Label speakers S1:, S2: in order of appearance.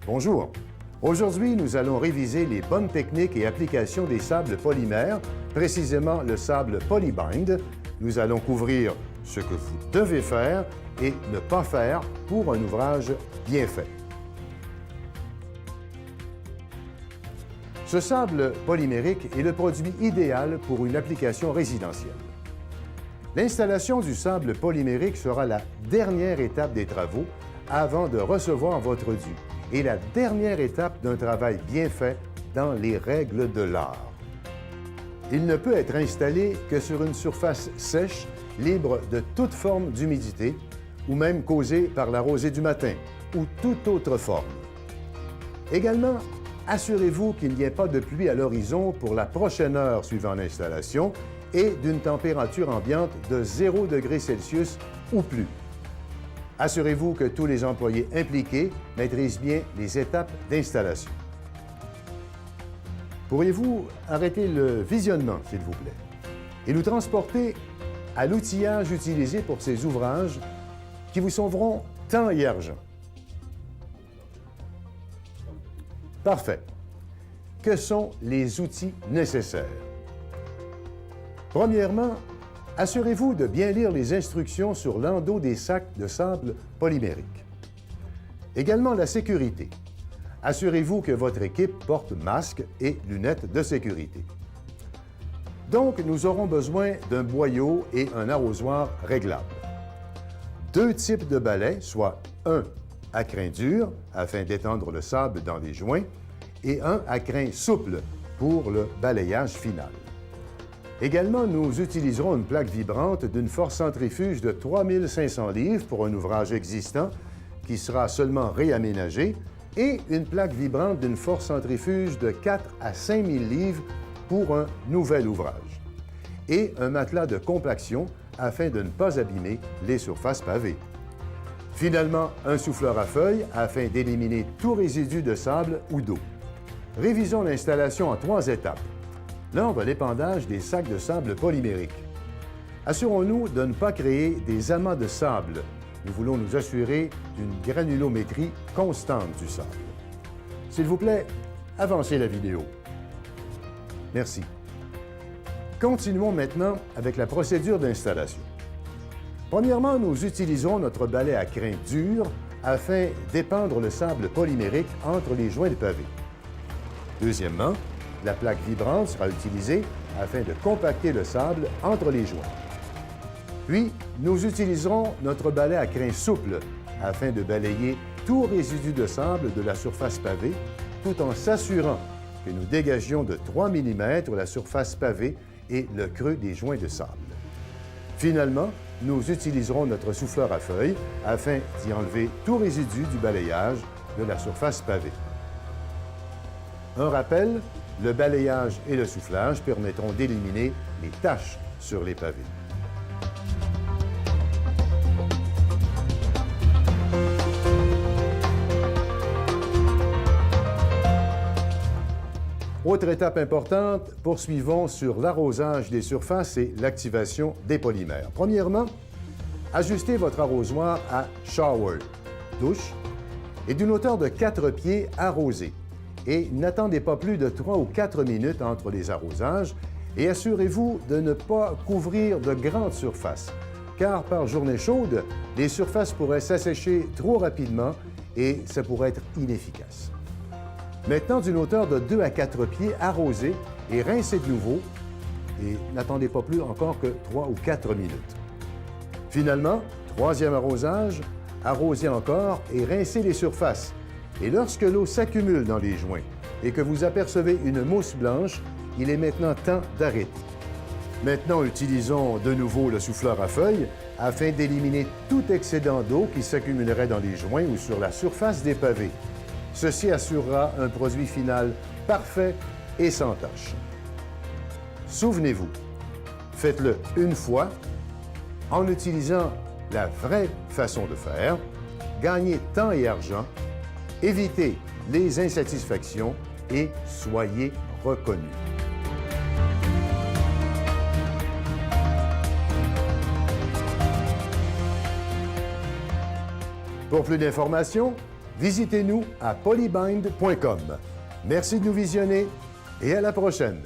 S1: Bonjour. Aujourd'hui, nous allons réviser les bonnes techniques et applications des sables polymères, précisément le sable Polybind. Nous allons couvrir ce que vous devez faire et ne pas faire pour un ouvrage bien fait. Ce sable polymérique est le produit idéal pour une application résidentielle. L'installation du sable polymérique sera la dernière étape des travaux avant de recevoir votre dû et la dernière étape d'un travail bien fait dans les règles de l'art. Il ne peut être installé que sur une surface sèche, libre de toute forme d'humidité ou même causée par la rosée du matin ou toute autre forme. Également, assurez-vous qu'il n'y ait pas de pluie à l'horizon pour la prochaine heure suivant l'installation et d'une température ambiante de 0 degré Celsius ou plus. Assurez-vous que tous les employés impliqués maîtrisent bien les étapes d'installation. Pourriez-vous arrêter le visionnement, s'il vous plaît, et nous transporter à l'outillage utilisé pour ces ouvrages qui vous sauveront temps et argent? Parfait. Que sont les outils nécessaires? Premièrement, assurez-vous de bien lire les instructions sur l'endos des sacs de sable polymérique. Également la sécurité. Assurez-vous que votre équipe porte masque et lunettes de sécurité. Donc, nous aurons besoin d'un boyau et un arrosoir réglable. 2 types de balais, soit un à crin dur, afin d'étendre le sable dans les joints, et un à crin souple pour le balayage final. Également, nous utiliserons une plaque vibrante d'une force centrifuge de 3500 livres pour un ouvrage existant qui sera seulement réaménagé et une plaque vibrante d'une force centrifuge de 4 à 5000 livres pour un nouvel ouvrage. Et un matelas de compaction afin de ne pas abîmer les surfaces pavées. Finalement, un souffleur à feuilles afin d'éliminer tout résidu de sable ou d'eau. Révisons l'installation en 3 étapes. Lors de l'épandage des sacs de sable polymérique, assurons-nous de ne pas créer des amas de sable. Nous voulons nous assurer d'une granulométrie constante du sable. S'il vous plaît, avancez la vidéo. Merci. Continuons maintenant avec la procédure d'installation. Premièrement, nous utilisons notre balai à crin dur afin d'épandre le sable polymérique entre les joints de pavé. Deuxièmement, la plaque vibrante sera utilisée afin de compacter le sable entre les joints. Puis, nous utiliserons notre balai à crin souple afin de balayer tout résidu de sable de la surface pavée, tout en s'assurant que nous dégagions de 3 mm la surface pavée et le creux des joints de sable. Finalement, nous utiliserons notre souffleur à feuilles afin d'y enlever tout résidu du balayage de la surface pavée. Un rappel, le balayage et le soufflage permettront d'éliminer les taches sur les pavés. Autre étape importante, poursuivons sur l'arrosage des surfaces et l'activation des polymères. Premièrement, ajustez votre arrosoir à shower, douche, et d'une hauteur de 4 pieds arrosé. Et n'attendez pas plus de 3 ou 4 minutes entre les arrosages et assurez-vous de ne pas couvrir de grandes surfaces, car par journée chaude, les surfaces pourraient s'assécher trop rapidement et ça pourrait être inefficace. Maintenant, d'une hauteur de 2 à 4 pieds, arrosez et rincez de nouveau et n'attendez pas plus encore que 3 ou 4 minutes. Finalement, troisième arrosage, arrosez encore et rincez les surfaces. Et lorsque l'eau s'accumule dans les joints et que vous apercevez une mousse blanche, il est maintenant temps d'arrêter. Maintenant, utilisons de nouveau le souffleur à feuilles afin d'éliminer tout excédent d'eau qui s'accumulerait dans les joints ou sur la surface des pavés. Ceci assurera un produit final parfait et sans tache. Souvenez-vous, faites-le une fois en utilisant la vraie façon de faire, gagnez temps et argent, évitez les insatisfactions et soyez reconnus. Pour plus d'informations, visitez-nous à polybind.com. Merci de nous visionner et à la prochaine.